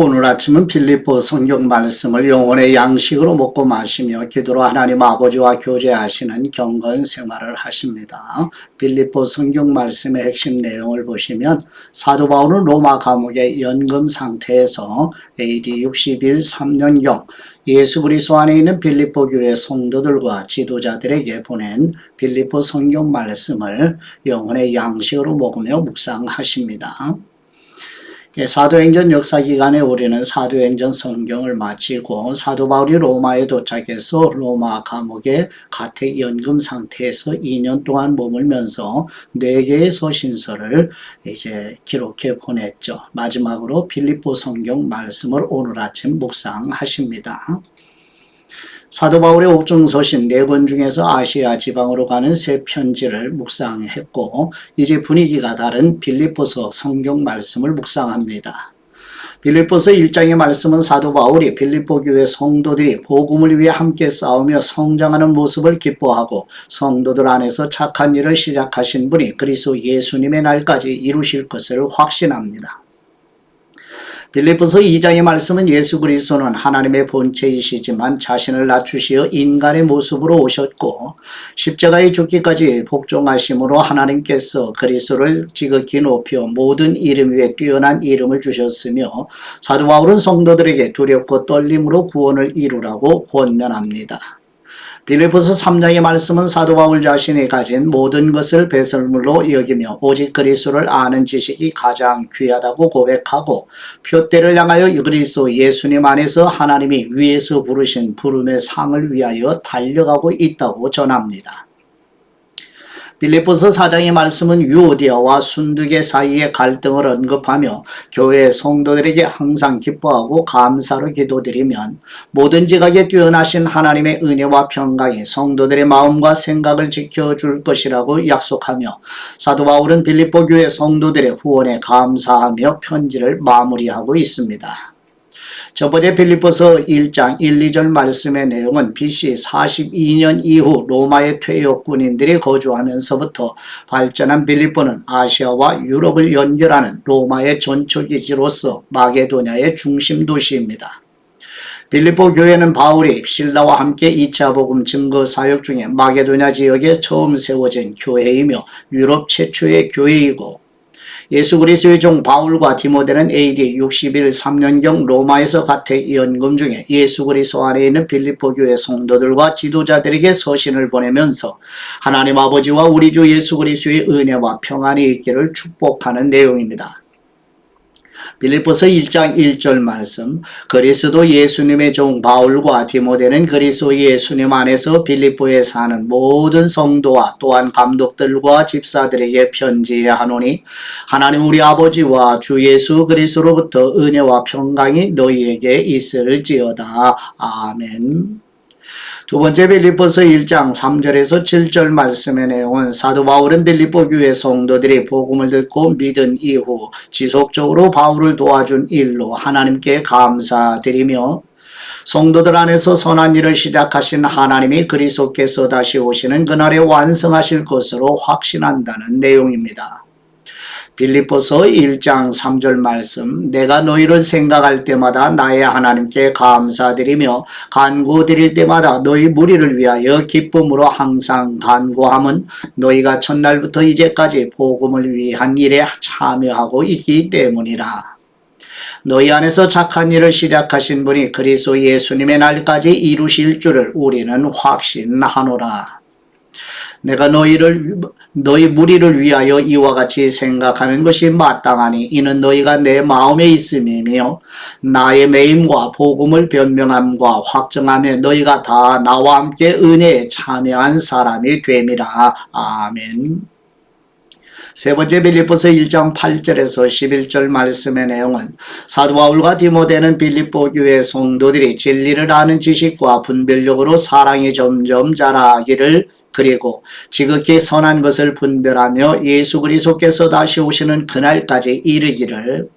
오늘 아침은 빌립보 성경 말씀을 영혼의 양식으로 먹고 마시며 기도로 하나님 아버지와 교제하시는 경건 생활을 하십니다. 빌립보 성경 말씀의 핵심 내용을 보시면 사도 바울은 로마 감옥의 연금 상태에서 AD 61 3년경 예수 그리스도 안에 있는 빌립보 교회 성도들과 지도자들에게 보낸 빌립보 성경 말씀을 영혼의 양식으로 먹으며 묵상하십니다. 사도행전 역사 기간에 우리는 사도행전 성경을 마치고 사도 바울이 로마에 도착해서 로마 감옥의 가택 연금 상태에서 2년 동안 머물면서 4개의 서신서를 이제 기록해 보냈죠. 마지막으로 빌립보 성경 말씀을 오늘 아침 묵상하십니다. 사도 바울의 옥중서신 4권 중에서 아시아 지방으로 가는 3편지를 묵상했고 이제 분위기가 다른 빌립보서 성경 말씀을 묵상합니다. 빌립보서 1장의 말씀은 사도 바울이 빌립보 교회 성도들이 복음을 위해 함께 싸우며 성장하는 모습을 기뻐하고 성도들 안에서 착한 일을 시작하신 분이 그리스도 예수님의 날까지 이루실 것을 확신합니다. 빌립보서 2장의 말씀은 예수 그리스도는 하나님의 본체이시지만 자신을 낮추시어 인간의 모습으로 오셨고 십자가에 죽기까지 복종하심으로 하나님께서 그리스도를 지극히 높여 모든 이름 위에 뛰어난 이름을 주셨으며 사도 바울은 성도들에게 두렵고 떨림으로 구원을 이루라고 권면합니다. 빌립보서 3장의 말씀은 사도 바울 자신이 가진 모든 것을 배설물로 여기며 오직 그리스도를 아는 지식이 가장 귀하다고 고백하고 표대를 향하여 그리스도 예수님 안에서 하나님이 위에서 부르신 부름의 상을 위하여 달려가고 있다고 전합니다. 빌립보서 4장의 말씀은 유오디아와 순두계 사이의 갈등을 언급하며 교회 성도들에게 항상 기뻐하고 감사로 기도드리면 모든 지각에 뛰어나신 하나님의 은혜와 평강이 성도들의 마음과 생각을 지켜줄 것이라고 약속하며 사도 바울은 빌립보 교회 성도들의 후원에 감사하며 편지를 마무리하고 있습니다. 첫 번째 빌립보서 1장 1, 2절 말씀의 내용은 BC 42년 이후 로마의 퇴역 군인들이 거주하면서부터 발전한 빌립보는 아시아와 유럽을 연결하는 로마의 전초기지로서 마게도냐의 중심 도시입니다. 빌립보 교회는 바울이 실라와 함께 2차 복음 증거 사역 중에 마게도냐 지역에 처음 세워진 교회이며 유럽 최초의 교회이고 예수 그리스도의 종 바울과 디모데는 AD 61 3년경 로마에서 가택 연금 중에 예수 그리스도 안에 있는 빌립보 교회 성도들과 지도자들에게 서신을 보내면서 하나님 아버지와 우리 주 예수 그리스도의 은혜와 평안이 있기를 축복하는 내용입니다. 빌립보서 1장 1절 말씀 그리스도 예수님의 종 바울과 디모데는 그리스도 예수님 안에서 빌립보에 사는 모든 성도와 또한 감독들과 집사들에게 편지하노니 하나님 우리 아버지와 주 예수 그리스도로부터 은혜와 평강이 너희에게 있을지어다. 아멘. 두 번째 빌립보서 1장 3절에서 7절 말씀의 내용은 사도 바울은 빌립보 교회 성도들이 복음을 듣고 믿은 이후 지속적으로 바울을 도와준 일로 하나님께 감사드리며 성도들 안에서 선한 일을 시작하신 하나님이 그리스도께서 다시 오시는 그날에 완성하실 것으로 확신한다는 내용입니다. 빌립보서 1장 3절 말씀 내가 너희를 생각할 때마다 나의 하나님께 감사드리며 간구드릴 때마다 너희 무리를 위하여 기쁨으로 항상 간구함은 너희가 첫날부터 이제까지 복음을 위한 일에 참여하고 있기 때문이라. 너희 안에서 착한 일을 시작하신 분이 그리스도 예수님의 날까지 이루실 줄을 우리는 확신하노라. 내가 너희 무리를 위하여 이와 같이 생각하는 것이 마땅하니 이는 너희가 내 마음에 있음이며 나의 매임과 복음을 변명함과 확정함에 너희가 다 나와 함께 은혜에 참여한 사람이 됨이라. 아멘. 세 번째 빌립보서 1장 8절에서 11절 말씀의 내용은 사도 바울과 디모데는 빌립보 교회 성도들이 진리를 아는 지식과 분별력으로 사랑이 점점 자라기를 그리고 지극히 선한 것을 분별하며 예수 그리스도께서 다시 오시는 그날까지 이르기를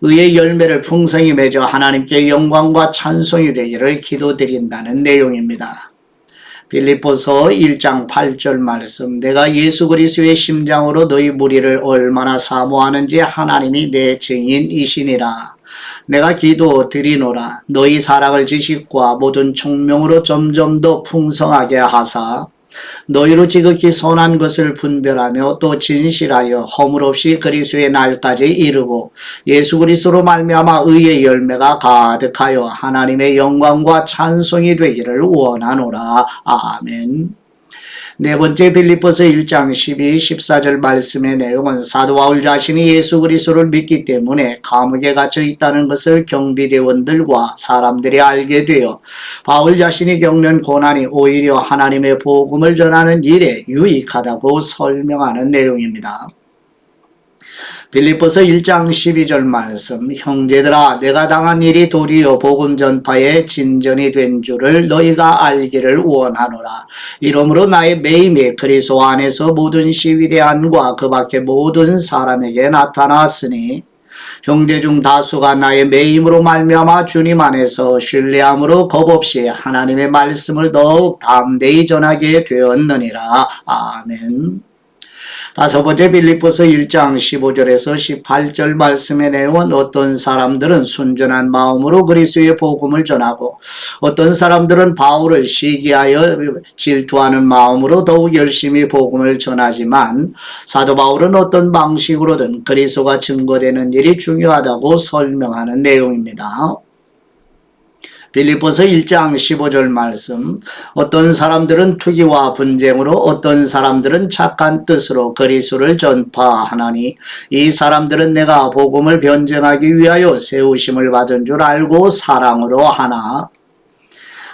의의 열매를 풍성히 맺어 하나님께 영광과 찬송이 되기를 기도드린다는 내용입니다. 빌립보서 1장 8절 말씀 내가 예수 그리스도의 심장으로 너희 무리를 얼마나 사모하는지 하나님이 내 증인이시니라. 내가 기도 드리노라. 너희 사랑을 지식과 모든 총명으로 점점 더 풍성하게 하사 너희로 지극히 선한 것을 분별하며 또 진실하여 허물 없이 그리스도의 날까지 이르고 예수 그리스도로 말미암아 의의 열매가 가득하여 하나님의 영광과 찬송이 되기를 원하노라. 아멘. 네 번째 빌립보서 1장 12, 14절 말씀의 내용은 사도 바울 자신이 예수 그리스도를 믿기 때문에 감옥에 갇혀 있다는 것을 경비대원들과 사람들이 알게 되어 바울 자신이 겪는 고난이 오히려 하나님의 복음을 전하는 일에 유익하다고 설명하는 내용입니다. 빌립보서 1장 12절 말씀 형제들아 내가 당한 일이 도리어 복음 전파의 진전이 된 줄을 너희가 알기를 원하노라. 이러므로 나의 매임이 그리스도 안에서 모든 시위대안과 그 밖의 모든 사람에게 나타났으니 형제 중 다수가 나의 매임으로 말미암아 주님 안에서 신뢰함으로 겁없이 하나님의 말씀을 더욱 담대히 전하게 되었느니라. 아멘. 다섯 번째 빌립보서 1장 15절에서 18절 말씀의 내용은 어떤 사람들은 순전한 마음으로 그리스도의 복음을 전하고 어떤 사람들은 바울을 시기하여 질투하는 마음으로 더욱 열심히 복음을 전하지만 사도 바울은 어떤 방식으로든 그리스도가 증거되는 일이 중요하다고 설명하는 내용입니다. 빌립보서 1장 15절 말씀 어떤 사람들은 투기와 분쟁으로 어떤 사람들은 착한 뜻으로 그리스도를 전파하나니 이 사람들은 내가 복음을 변증하기 위하여 세우심을 받은 줄 알고 사랑으로 하나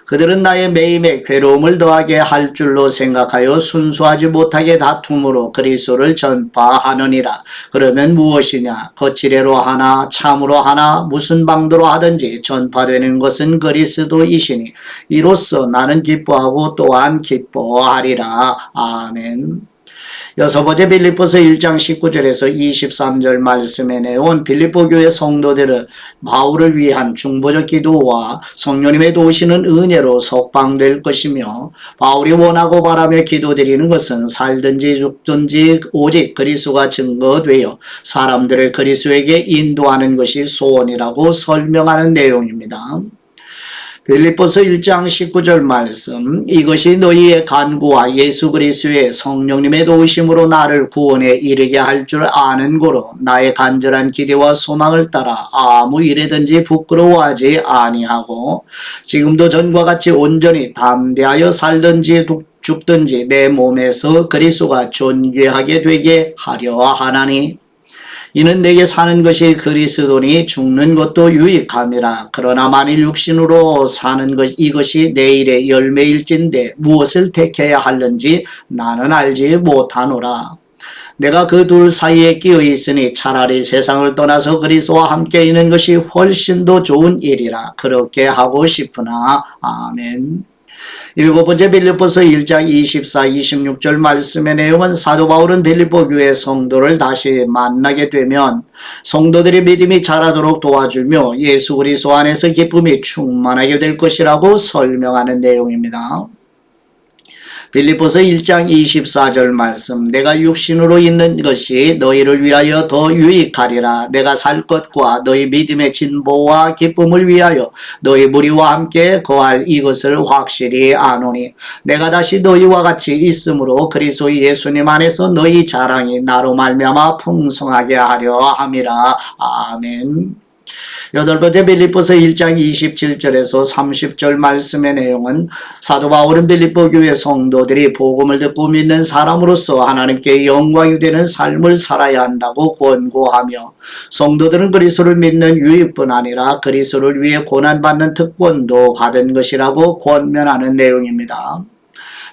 그들은 나의 매임에 괴로움을 더하게 할 줄로 생각하여 순수하지 못하게 다툼으로 그리스도를 전파하느니라. 그러면 무엇이냐? 거칠애로 하나 참으로 하나 무슨 방도로 하든지 전파되는 것은 그리스도이시니 이로써 나는 기뻐하고 또한 기뻐하리라. 아멘. 여섯 번째 빌립보서 1장 19절에서 23절 말씀의 내용은 빌립보 교회 성도들은 바울을 위한 중보적 기도와 성령님의 도우시는 은혜로 석방될 것이며 바울이 원하고 바라며 기도드리는 것은 살든지 죽든지 오직 그리스도가 증거되어 사람들을 그리스도에게 인도하는 것이 소원이라고 설명하는 내용입니다. 빌립보서 1장 19절 말씀 이것이 너희의 간구와 예수 그리스도의 성령님의 도우심으로 나를 구원에 이르게 할 줄 아는 고로 나의 간절한 기대와 소망을 따라 아무 일에든지 부끄러워하지 아니하고 지금도 전과 같이 온전히 담대하여 살든지 죽든지 내 몸에서 그리스도가 존귀하게 되게 하려 하나니 이는 내게 사는 것이 그리스도니 죽는 것도 유익함이라. 그러나 만일 육신으로 사는 것 이것이 내일의 열매일진데 무엇을 택해야 하는지 나는 알지 못하노라. 내가 그 둘 사이에 끼어 있으니 차라리 세상을 떠나서 그리스도와 함께 있는 것이 훨씬 더 좋은 일이라. 그렇게 하고 싶으나 아멘. 일곱 번째 빌립보서 1장 24, 26절 말씀의 내용은 사도 바울은 빌립보 교회 성도를 다시 만나게 되면 성도들의 믿음이 자라도록 도와주며 예수 그리스도 안에서 기쁨이 충만하게 될 것이라고 설명하는 내용입니다. 빌립보서 1장 24절 말씀 내가 육신으로 있는 것이 너희를 위하여 더 유익하리라. 내가 살 것과 너희 믿음의 진보와 기쁨을 위하여 너희 무리와 함께 거할 이것을 확실히 아노니 내가 다시 너희와 같이 있으므로 그리스도 예수님 안에서 너희 자랑이 나로 말미암아 풍성하게 하려 함이라. 아멘. 여덟 번째 빌립보서 1장 27절에서 30절 말씀의 내용은 사도 바울은 빌립보 교회 성도들이 복음을 듣고 믿는 사람으로서 하나님께 영광이 되는 삶을 살아야 한다고 권고하며 성도들은 그리스도를 믿는 유익뿐 아니라 그리스도를 위해 고난받는 특권도 받은 것이라고 권면하는 내용입니다.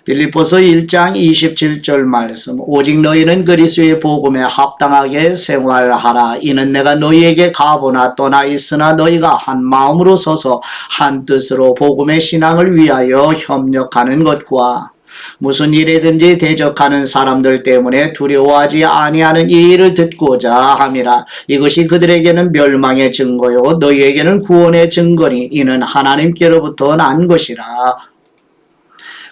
빌립보서 1장 27절 말씀 오직 너희는 그리스도의 복음에 합당하게 생활하라. 이는 내가 너희에게 가보나 떠나 있으나 너희가 한 마음으로 서서 한 뜻으로 복음의 신앙을 위하여 협력하는 것과 무슨 일에든지 대적하는 사람들 때문에 두려워하지 아니하는 이 일을 듣고자 함이라. 이것이 그들에게는 멸망의 증거요 너희에게는 구원의 증거니 이는 하나님께로부터 난 것이라.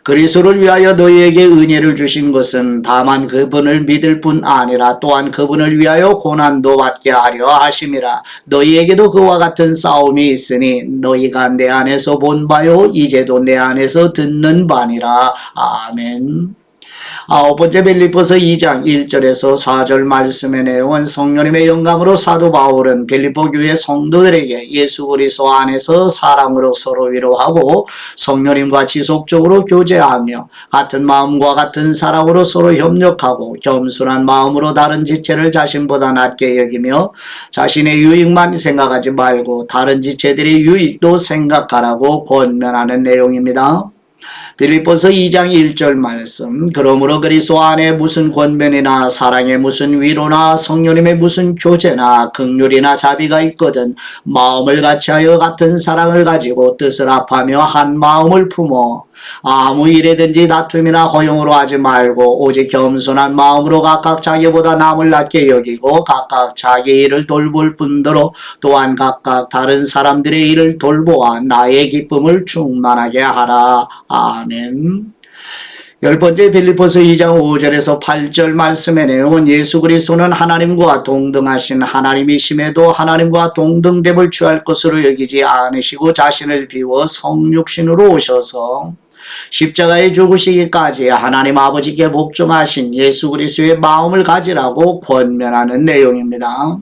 그리스도를 위하여 너희에게 은혜를 주신 것은 다만 그분을 믿을 뿐 아니라 또한 그분을 위하여 고난도 받게 하려 하심이라. 너희에게도 그와 같은 싸움이 있으니 너희가 내 안에서 본 바요 이제도 내 안에서 듣는 바니라. 아멘. 아홉 번째 빌립보서 2장 1절에서 4절 말씀의 내용은 성령님의 영감으로 사도 바울은 빌립보 교회 성도들에게 예수 그리스도 안에서 사랑으로 서로 위로하고 성령님과 지속적으로 교제하며 같은 마음과 같은 사랑으로 서로 협력하고 겸손한 마음으로 다른 지체를 자신보다 낮게 여기며 자신의 유익만 생각하지 말고 다른 지체들의 유익도 생각하라고 권면하는 내용입니다. 빌립보서 2장 1절 말씀. 그러므로 그리스도 안에 무슨 권면이나 사랑에 무슨 위로나 성령님의 무슨 교제나 긍휼이나 자비가 있거든 마음을 같이하여 같은 사랑을 가지고 뜻을 합하며 한 마음을 품어 아무 일에든지 다툼이나 허용으로 하지 말고 오직 겸손한 마음으로 각각 자기보다 남을 낮게 여기고 각각 자기 일을 돌볼 뿐더러 또한 각각 다른 사람들의 일을 돌보아 나의 기쁨을 충만하게 하라. 아멘. 열 번째 빌립보서 2장 5절에서 8절 말씀의 내용은 예수 그리스도는 하나님과 동등하신 하나님이심에도 하나님과 동등됨을 취할 것으로 여기지 않으시고 자신을 비워 성육신으로 오셔서 십자가에 죽으시기까지 하나님 아버지께 복종하신 예수 그리스도의 마음을 가지라고 권면하는 내용입니다.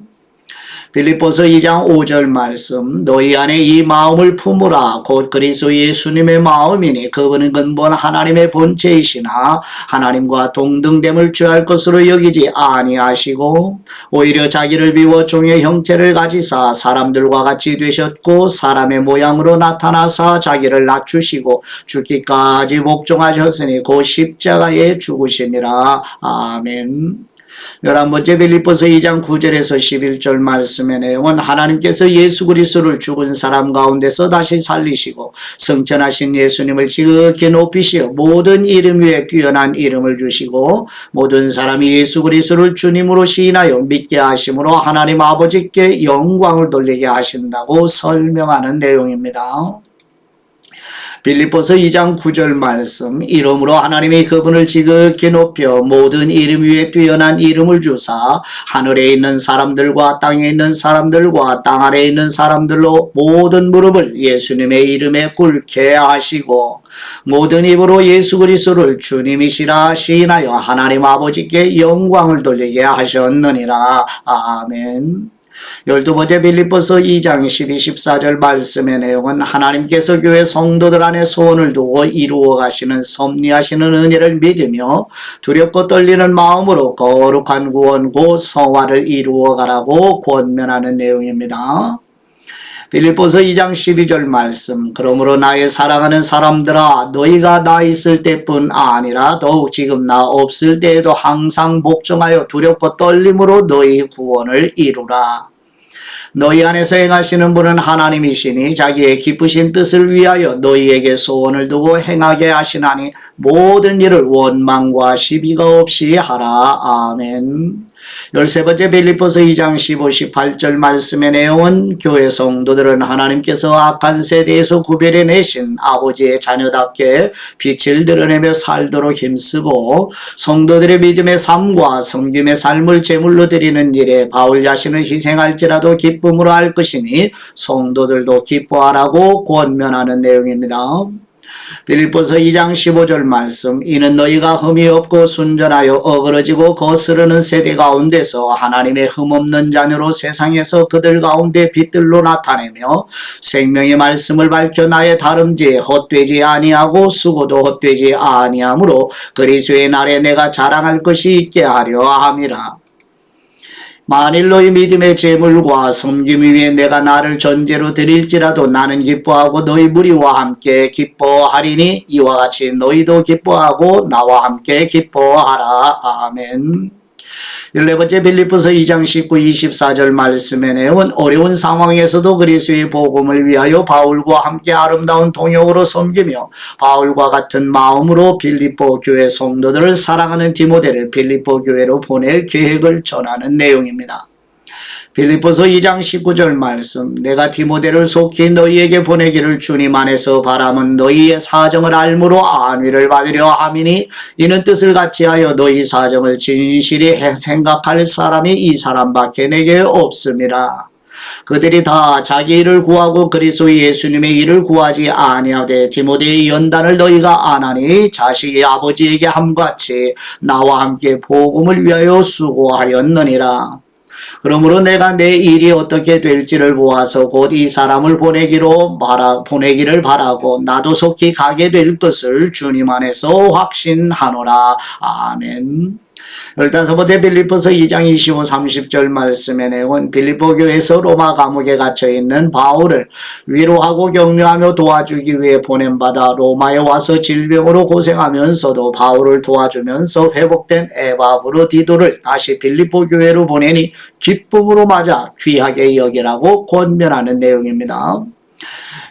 빌립보서 2장 5절 말씀. 너희 안에 이 마음을 품으라. 곧 그리스도 예수님의 마음이니 그분은 근본 하나님의 본체이시나 하나님과 동등됨을 취할 것으로 여기지 아니하시고 오히려 자기를 비워 종의 형체를 가지사 사람들과 같이 되셨고 사람의 모양으로 나타나사 자기를 낮추시고 죽기까지 복종하셨으니 곧 십자가에 죽으심이라. 아멘. 11번째 빌립보서 2장 9절에서 11절 말씀의 내용은 하나님께서 예수 그리스도를 죽은 사람 가운데서 다시 살리시고 성천하신 예수님을 지극히 높이시어 모든 이름 위에 뛰어난 이름을 주시고 모든 사람이 예수 그리스도를 주님으로 시인하여 믿게 하심으로 하나님 아버지께 영광을 돌리게 하신다고 설명하는 내용입니다. 빌립보서 2장 9절 말씀. 이러므로 하나님이 그분을 지극히 높여 모든 이름 위에 뛰어난 이름을 주사 하늘에 있는 사람들과 땅에 있는 사람들과 땅 아래에 있는 사람들로 모든 무릎을 예수님의 이름에 꿇게 하시고 모든 입으로 예수 그리스도를 주님이시라 시인하여 하나님 아버지께 영광을 돌리게 하셨느니라. 아멘. 12번째 빌립보서 2장 12, 14절 말씀의 내용은 하나님께서 교회 성도들 안에 소원을 두고 이루어 가시는 섭리하시는 은혜를 믿으며 두렵고 떨리는 마음으로 거룩한 구원 곧 성화를 이루어 가라고 권면하는 내용입니다. 빌립보서 2장 12절 말씀. 그러므로 나의 사랑하는 사람들아 너희가 나 있을 때뿐 아니라 더욱 지금 나 없을 때에도 항상 복종하여 두렵고 떨림으로 너희 구원을 이루라. 너희 안에서 행하시는 분은 하나님이시니 자기의 기쁘신 뜻을 위하여 너희에게 소원을 두고 행하게 하시나니 모든 일을 원망과 시비가 없이 하라. 아멘. 13번째 빌립보서 2장 15, 18절 말씀의 내용은 교회 성도들은 하나님께서 악한 세대에서 구별해 내신 아버지의 자녀답게 빛을 드러내며 살도록 힘쓰고 성도들의 믿음의 삶과 섬김의 삶을 제물로 드리는 일에 바울 자신을 희생할지라도 기쁨으로 할 것이니 성도들도 기뻐하라고 권면하는 내용입니다. 빌립보서 2장 15절 말씀. 이는 너희가 흠이 없고 순전하여 어그러지고 거스르는 세대 가운데서 하나님의 흠없는 자녀로 세상에서 그들 가운데 빛들로 나타내며 생명의 말씀을 밝혀 나의 다름질에 헛되지 아니하고 수고도 헛되지 아니하므로 그리스도의 날에 내가 자랑할 것이 있게 하려 함이라. 만일 너희 믿음의 제물과 섬김 위에 내가 나를 전제로 드릴지라도 나는 기뻐하고 너희 무리와 함께 기뻐하리니 이와 같이 너희도 기뻐하고 나와 함께 기뻐하라. 아멘. 14번째 빌립보서 2장 19, 24절 말씀의 내용은 어려운 상황에서도 그리스도의 복음을 위하여 바울과 함께 아름다운 동역으로 섬기며 바울과 같은 마음으로 빌립보 교회 성도들을 사랑하는 디모데를 빌립보 교회로 보낼 계획을 전하는 내용입니다. 빌립보서 2장 19절 말씀. 내가 디모데를 속히 너희에게 보내기를 주님 안에서 바람은 너희의 사정을 알므로 안위를 받으려 함이니 이는 뜻을 같이하여 너희 사정을 진실히 생각할 사람이 이 사람밖에 내게 없음이라. 그들이 다 자기 일을 구하고 그리스도 예수님의 일을 구하지 아니하되 디모데의 연단을 너희가 안하니 자식이 아버지에게 함같이 나와 함께 복음을 위하여 수고하였느니라. 그러므로 내가 내 일이 어떻게 될지를 보아서 곧 이 사람을 보내기를 바라고 나도 속히 가게 될 것을 주님 안에서 확신하노라. 아멘. 15번째 빌립보서 2장 25, 30절 말씀의 내용은 빌립보 교회에서 로마 감옥에 갇혀있는 바울을 위로하고 격려하며 도와주기 위해 보냄받아 로마에 와서 질병으로 고생하면서도 바울을 도와주면서 회복된 에바브로디도를 다시 빌립보 교회로 보내니 기쁨으로 맞아 귀하게 여기라고 권면하는 내용입니다.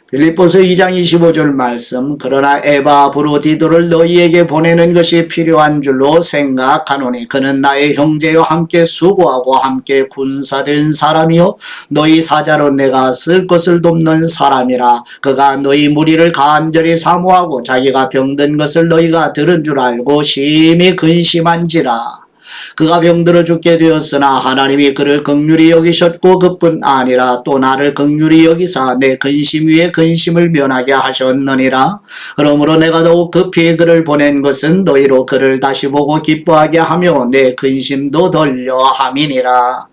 빌립보서 2장 25절 말씀. 그러나 에바브로디도를 너희에게 보내는 것이 필요한 줄로 생각하노니 그는 나의 형제여 함께 수고하고 함께 군사된 사람이요 너희 사자로 내가 쓸 것을 돕는 사람이라. 그가 너희 무리를 간절히 사모하고 자기가 병든 것을 너희가 들은 줄 알고 심히 근심한지라. 그가 병들어 죽게 되었으나 하나님이 그를 긍휼히 여기셨고 그뿐 아니라 또 나를 긍휼히 여기사 내 근심 위에 근심을 면하게 하셨느니라. 그러므로 내가 더욱 급히 그를 보낸 것은 너희로 그를 다시 보고 기뻐하게 하며 내 근심도 덜려 함이니라.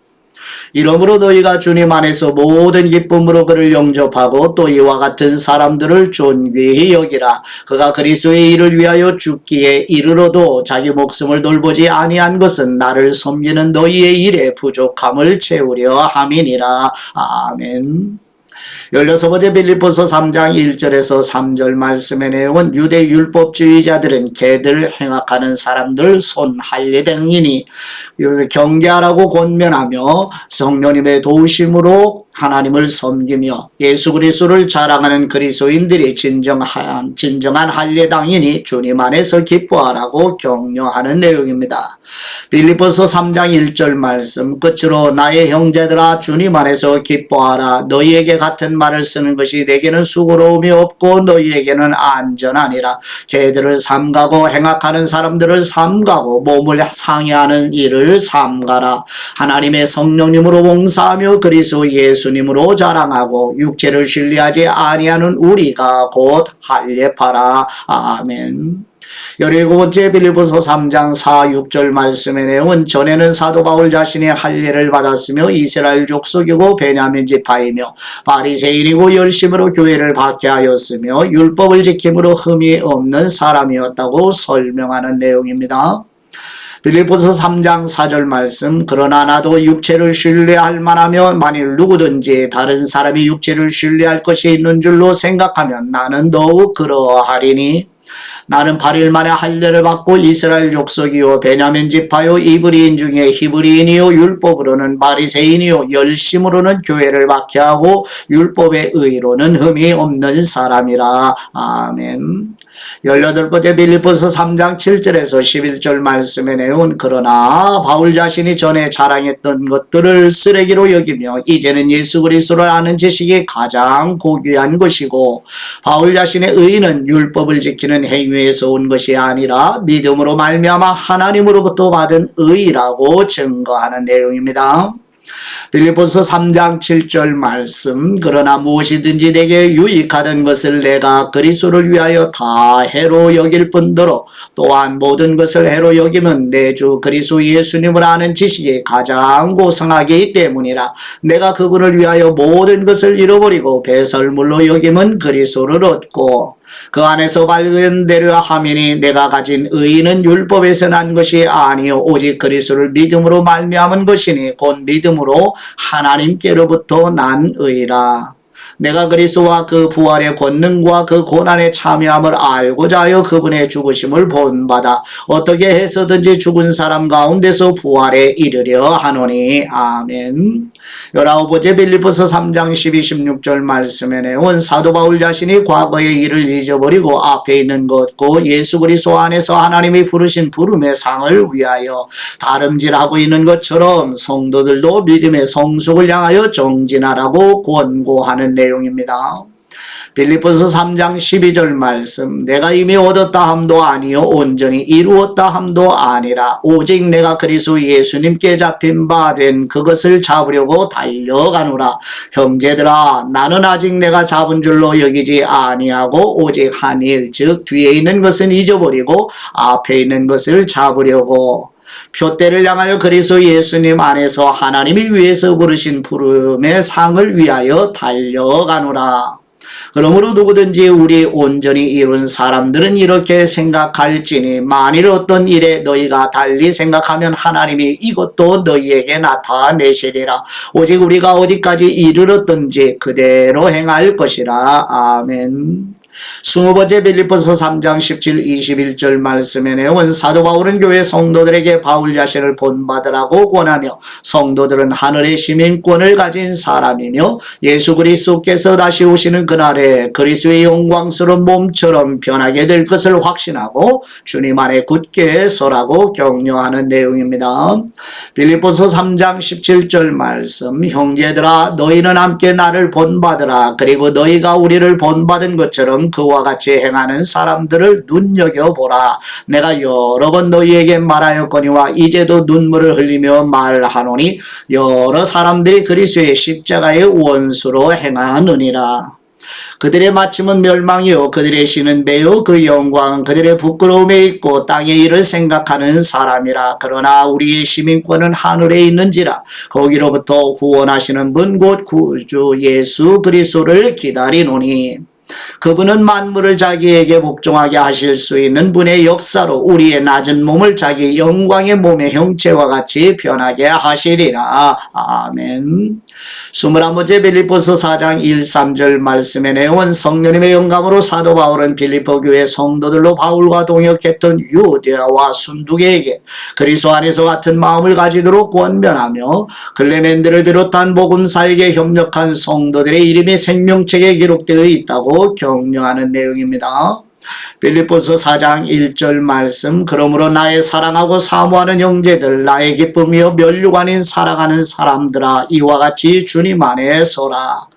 이러므로 너희가 주님 안에서 모든 기쁨으로 그를 영접하고 또 이와 같은 사람들을 존귀히 여기라. 그가 그리스도의 일을 위하여 죽기에 이르러도 자기 목숨을 돌보지 아니한 것은 나를 섬기는 너희의 일에 부족함을 채우려 함이니라. 아멘. 16번째 빌립보서 3장 1절에서 3절 말씀의 내용은 유대 율법주의자들은 개들 행악하는 사람들 손 할례당이니 경계하라고 권면하며 성령님의 도우심으로 하나님을 섬기며 예수 그리스도를 자랑하는 그리스도인들이 진정한 할례당이니 주님 안에서 기뻐하라고 격려하는 내용입니다. 빌립보서 3장 1절 말씀 끝으로 나의 형제들아 주님 안에서 기뻐하라. 너희에게 같은 말을 쓰는 것이 내게는 수고로움이 없고 너희에게는 안전하니라. 개들을 삼가고 행악하는 사람들을 삼가고 몸을 상해하는 일을 삼가라. 하나님의 성령님으로 봉사하며 그리스도 예수님으로 자랑하고 육체를 신뢰하지 아니하는 우리가 곧 할례파라. 아멘. 17번째 빌립보서 3장 4, 6절 말씀의 내용은 전에는 사도 바울 자신이 할례를 받았으며 이스라엘 족속이고 베냐민 지파이며 바리새인이고 열심으로 교회를 박해하였으며 율법을 지킴으로 흠이 없는 사람이었다고 설명하는 내용입니다. 빌립보서 3장 4절 말씀 그러나 나도 육체를 신뢰할 만하며 만일 누구든지 다른 사람이 육체를 신뢰할 것이 있는 줄로 생각하면 나는 더욱 그러하리니 나는 8일 만에 할례를 받고 이스라엘 족속이요 베냐민 지파요 이브리인 중에 히브리인이요 율법으로는 바리새인이요 열심으로는 교회를 박해하고 율법의 의로는 흠이 없는 사람이라. 아멘. 18번째 빌립보서 3장 7절에서 11절 말씀의 내용은 그러나 바울 자신이 전에 자랑했던 것들을 쓰레기로 여기며 이제는 예수 그리스도를 아는 지식이 가장 고귀한 것이고 바울 자신의 의는 율법을 지키는 행위에서 온 것이 아니라 믿음으로 말미암아 하나님으로부터 받은 의라고 증거하는 내용입니다. 빌립보서 3장 7절 말씀 그러나 무엇이든지 내게 유익하던 것을 내가 그리스도를 위하여 다 해로 여길 뿐더러 또한 모든 것을 해로 여기면 내 주 그리스도 예수님을 아는 지식이 가장 고상하기 때문이라. 내가 그분을 위하여 모든 것을 잃어버리고 배설물로 여김은 그리스도를 얻고 그 안에서 발견되려 함이니 내가 가진 의는 율법에서 난 것이 아니요 오직 그리스도를 믿음으로 말미암은 것이니 곧 믿음으로 하나님께로부터 난 의라. 내가 그리스도와 그 부활의 권능과 그 고난에 참여함을 알고자 하여 그분의 죽으심을 본받아 어떻게 해서든지 죽은 사람 가운데서 부활에 이르려 하노니. 아멘. 19번째 빌립보서 3장 12, 16절 말씀의 내용은 사도 바울 자신이 과거의 일을 잊어버리고 앞에 있는 것고 예수 그리스도 안에서 하나님이 부르신 부름의 상을 위하여 다름질하고 있는 것처럼 성도들도 믿음의 성숙을 향하여 정진하라고 권고하는 내용입니다. 빌립보서 3장 12절 말씀, 내가 이미 얻었다 함도 아니요 온전히 이루었다 함도 아니라 오직 내가 그리스도 예수님께 잡힌 바 된 그것을 잡으려고 달려가노라. 형제들아, 나는 아직 내가 잡은 줄로 여기지 아니하고 오직 한 일, 즉 뒤에 있는 것은 잊어버리고 앞에 있는 것을 잡으려고 표대를 향하여 그리스도 예수님 안에서 하나님이 위에서 부르신 부름의 상을 위하여 달려가노라. 그러므로 누구든지 우리 온전히 이룬 사람들은 이렇게 생각할지니 만일 어떤 일에 너희가 달리 생각하면 하나님이 이것도 너희에게 나타내시리라. 오직 우리가 어디까지 이르렀든지 그대로 행할 것이라. 아멘. 20번째 빌립보서 3장 17, 21절 말씀의 내용은 사도 바울은 교회 성도들에게 바울 자신을 본받으라고 권하며 성도들은 하늘의 시민권을 가진 사람이며 예수 그리스도께서 다시 오시는 그날에 그리스도의 영광스러운 몸처럼 변하게 될 것을 확신하고 주님 안에 굳게 서라고 격려하는 내용입니다. 빌립보서 3장 17절 말씀, 형제들아 너희는 함께 나를 본받으라. 그리고 너희가 우리를 본받은 것처럼 그와 같이 행하는 사람들을 눈여겨보라. 내가 여러 번 너희에게 말하였거니와 이제도 눈물을 흘리며 말하노니 여러 사람들이 그리스도의 십자가의 원수로 행하느니라. 그들의 마침은 멸망이요 그들의 신은 매우 그 영광 그들의 부끄러움에 있고 땅의 일을 생각하는 사람이라. 그러나 우리의 시민권은 하늘에 있는지라. 거기로부터 구원하시는 분 곧 구주 예수 그리스도를 기다리노니. 그분은 만물을 자기에게 복종하게 하실 수 있는 분의 역사로 우리의 낮은 몸을 자기 영광의 몸의 형체와 같이 변하게 하시리라. 아멘. 21번째 빌립보서 4장 1, 3절 말씀의 내용은 성령님의 영감으로 사도 바울은 빌립보 교회 성도들로 바울과 동역했던 유대아와 순두개에게 그리스도 안에서 같은 마음을 가지도록 권면하며 클레멘드를 비롯한 복음사에게 협력한 성도들의 이름이 생명책에 기록되어 있다고 격려하는 내용입니다. 빌립보서 4장 1절 말씀, 그러므로 나의 사랑하고 사모하는 형제들, 나의 기쁨이요 멸육 아닌 사랑하는 사람들아, 이와 같이 주님 안에 서라.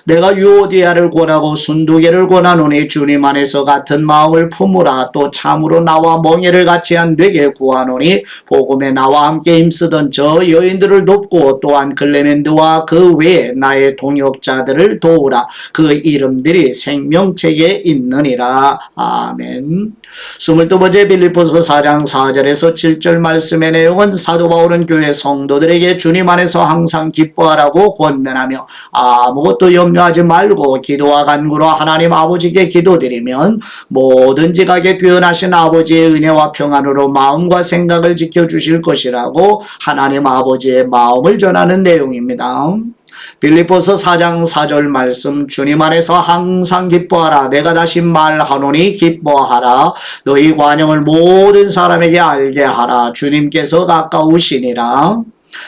내가 유오디아를 권하고 순두개를 권하노니 주님 안에서 같은 마음을 품으라. 또 참으로 나와 멍에를 같이 한 되게 구하노니 복음에 나와 함께 힘쓰던 저 여인들을 돕고 또한 클레멘드와 그 외에 나의 동역자들을 도우라. 그 이름들이 생명책에 있느니라. 아멘. 22번째 빌립보서 4장 4절에서 7절 말씀의 내용은 사도 바울은 교회 성도들에게 주님 안에서 항상 기뻐하라고 권면하며 아무것도 염려하지 말고 기도와 간구로 하나님 아버지께 기도드리면 뭐든지 가게 뛰어나신 아버지의 은혜와 평안으로 마음과 생각을 지켜주실 것이라고 하나님 아버지의 마음을 전하는 내용입니다. 빌립보서 4장 4절 말씀, 주님 안에서 항상 기뻐하라. 내가 다시 말하노니 기뻐하라. 너희 관용을 모든 사람에게 알게 하라. 주님께서 가까우시니라.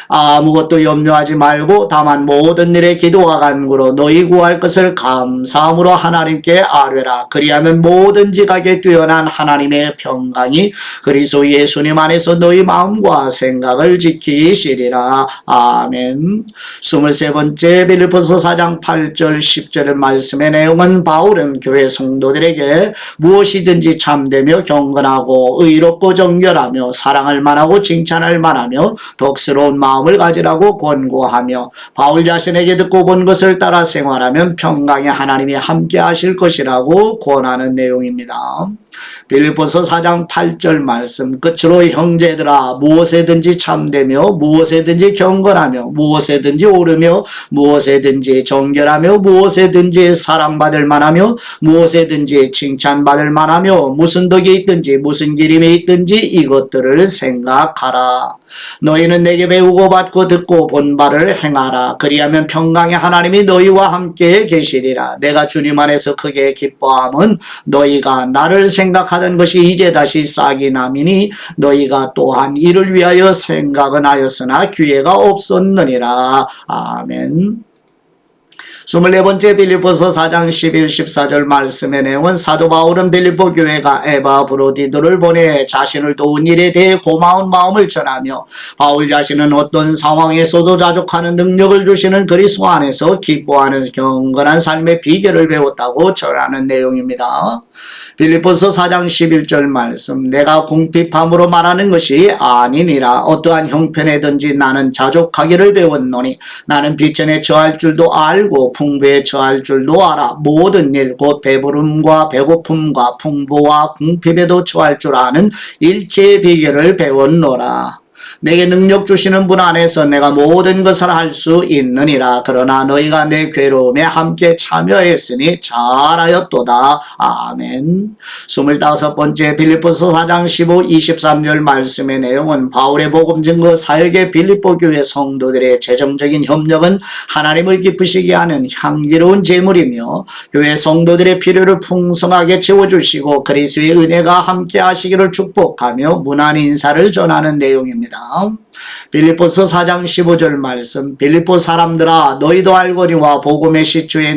아무것도 염려하지 말고 다만 모든 일에 기도와 간구로 너희 구할 것을 감사함으로 하나님께 아뢰라. 그리하면 뭐든지 가게 뛰어난 하나님의 평강이 그리스도 예수님 안에서 너희 마음과 생각을 지키시리라. 아멘. 23번째 빌립보서 4장 8절 10절의 말씀의 내용은 바울은 교회 성도들에게 무엇이든지 참되며 경건하고 의롭고 정결하며 사랑할 만하고 칭찬할 만하며 덕스러운 마음을 가지라고 권고하며 바울 자신에게 듣고 본 것을 따라 생활하면 평강의 하나님이 함께 하실 것이라고 권하는 내용입니다. 빌립보서 4장 8절 말씀 끝으로 형제들아 무엇에든지 참되며 무엇에든지 경건하며 무엇에든지 오르며 무엇에든지 정결하며 무엇에든지 사랑받을 만하며 무엇에든지 칭찬받을 만하며 무슨 덕이 있든지 무슨 기림이 있든지 이것들을 생각하라. 너희는 내게 배우고 받고 듣고 본 바를 행하라. 그리하면 평강의 하나님이 너희와 함께 계시리라. 내가 주님 안에서 크게 기뻐함은 너희가 나를 생각하던 것이 이제 다시 싹이 나미니 너희가 또한 이를 위하여 생각은 하였으나 기회가 없었느니라. 아멘. 24번째 빌립보서 4장 11, 14절 말씀의 내용은 사도 바울은 빌립보 교회가 에바브로디도를 보내 자신을 도운 일에 대해 고마운 마음을 전하며 바울 자신은 어떤 상황에서도 자족하는 능력을 주시는 그리스도 안에서 기뻐하는 경건한 삶의 비결을 배웠다고 전하는 내용입니다. 빌립보서 4장 11절 말씀 내가 궁핍함으로 말하는 것이 아니니라. 어떠한 형편에든지 나는 자족하기를 배웠노니 나는 비천에 처할 줄도 알고 풍부에 처할 줄도 알아. 모든 일 곧 배부름과 배고픔과 풍부와 궁핍에도 처할 줄 아는 일체의 비결을 배웠노라. 내게 능력 주시는 분 안에서 내가 모든 것을 할 수 있느니라. 그러나 너희가 내 괴로움에 함께 참여했으니 잘하였도다. 아멘. 25번째 빌립보서 4장 15, 23절 말씀의 내용은 바울의 복음 증거 사역의 빌립보 교회 성도들의 재정적인 협력은 하나님을 기쁘시게 하는 향기로운 제물이며 교회 성도들의 필요를 풍성하게 채워주시고 그리스도의 은혜가 함께 하시기를 축복하며 문안 인사를 전하는 내용입니다. 빌립보서 4장 15절 말씀 빌립보 사람들아 너희도 알거니와 복음의 시초에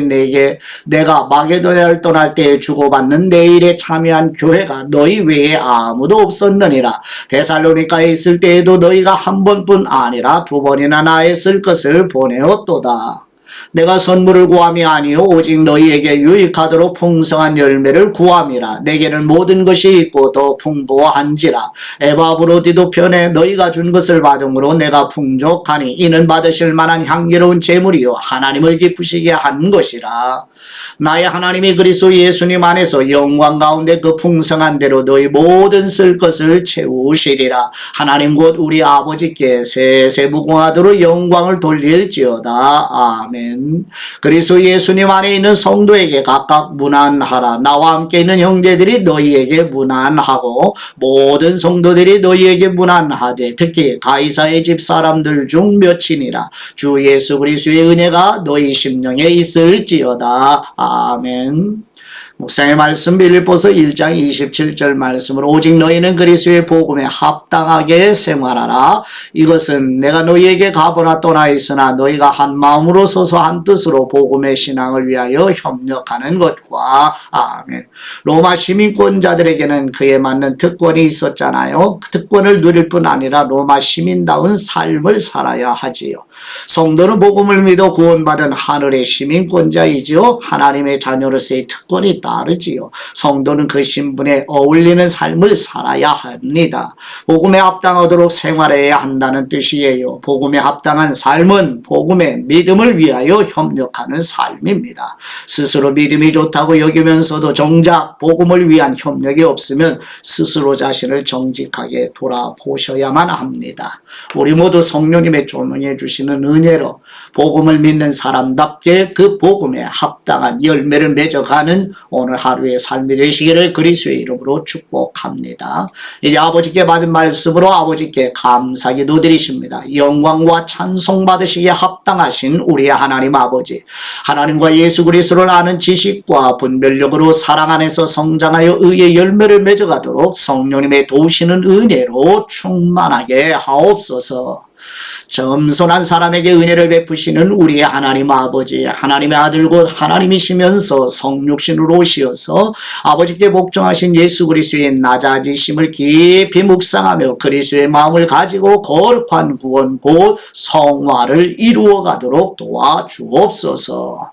내가 마게도냐를 떠날 때에 주고받는 내 일에 참여한 교회가 너희 외에 아무도 없었느니라. 데살로니가에 있을 때에도 너희가 한 번뿐 아니라 두 번이나 나의 쓸 것을 보내었도다. 내가 선물을 구함이 아니요 오직 너희에게 유익하도록 풍성한 열매를 구함이라. 내게는 모든 것이 있고 더 풍부한지라. 에바브로디도 편에 너희가 준 것을 받음으로 내가 풍족하니 이는 받으실 만한 향기로운 제물이요 하나님을 기쁘시게 한 것이라. 나의 하나님이 그리스도 예수님 안에서 영광 가운데 그 풍성한 대로 너희 모든 쓸 것을 채우시리라. 하나님 곧 우리 아버지께 세세무궁하도록 영광을 돌릴지어다. 아멘. 그리스도 예수님 안에 있는 성도에게 각각 문안하라. 나와 함께 있는 형제들이 너희에게 문안하고 모든 성도들이 너희에게 문안하되 특히 가이사의 집 사람들 중 몇이니라. 주 예수 그리스도의 은혜가 너희 심령에 있을지어다. 아멘. 목사의 말씀 빌립보서 1장 27절 말씀으로 오직 너희는 그리스도의 복음에 합당하게 생활하라. 이것은 내가 너희에게 가보나 떠나 있으나 너희가 한 마음으로 서서 한 뜻으로 복음의 신앙을 위하여 협력하는 것과 아멘. 로마 시민권자들에게는 그에 맞는 특권이 있었잖아요. 그 특권을 누릴 뿐 아니라 로마 시민다운 삶을 살아야 하지요. 성도는 복음을 믿어 구원받은 하늘의 시민권자이지요. 하나님의 자녀로서의 특권이 다르지요. 성도는 그 신분에 어울리는 삶을 살아야 합니다. 복음에 합당하도록 생활해야 한다는 뜻이에요. 복음에 합당한 삶은 복음의 믿음을 위하여 협력하는 삶입니다. 스스로 믿음이 좋다고 여기면서도 정작 복음을 위한 협력이 없으면 스스로 자신을 정직하게 돌아보셔야만 합니다. 우리 모두 성령님의 조명해 주시는 은혜로 복음을 믿는 사람답게 그 복음에 합당한 열매를 맺어가는 오늘 하루의 삶이 되시기를 그리스도의 이름으로 축복합니다. 이제 아버지께 받은 말씀으로 아버지께 감사기도 드리십니다. 영광과 찬송 받으시기에 합당하신 우리의 하나님 아버지, 하나님과 예수 그리스도를 아는 지식과 분별력으로 사랑 안에서 성장하여 의의 열매를 맺어가도록 성령님의 도우시는 은혜로 충만하게 하옵소서. 겸손한 사람에게 은혜를 베푸시는 우리의 하나님 아버지, 하나님의 아들 곧 하나님이시면서 성육신으로 오시어서 아버지께 복종하신 예수 그리스도의 낮아지심을 깊이 묵상하며 그리스도의 마음을 가지고 거룩한 구원 곧 성화를 이루어가도록 도와주옵소서.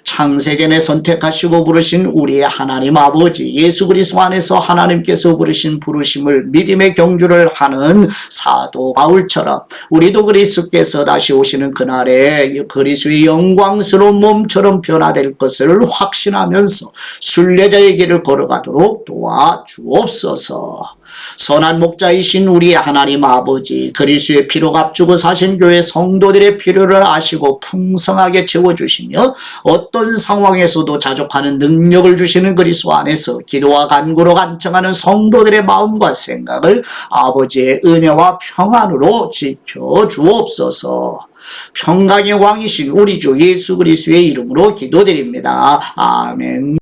창세전에 선택하시고 부르신 우리의 하나님 아버지 예수 그리스도 안에서 하나님께서 부르신 부르심을 믿음의 경주를 하는 사도 바울처럼 우리도 그리스도께서 다시 오시는 그날에 그리스도의 영광스러운 몸처럼 변화될 것을 확신하면서 순례자의 길을 걸어가도록 도와주옵소서. 선한 목자이신 우리 하나님 아버지 그리스도의 피로 값주고 사신 교회 성도들의 필요를 아시고 풍성하게 채워주시며 어떤 상황에서도 자족하는 능력을 주시는 그리스도 안에서 기도와 간구로 간청하는 성도들의 마음과 생각을 아버지의 은혜와 평안으로 지켜주옵소서. 평강의 왕이신 우리 주 예수 그리스도의 이름으로 기도드립니다. 아멘.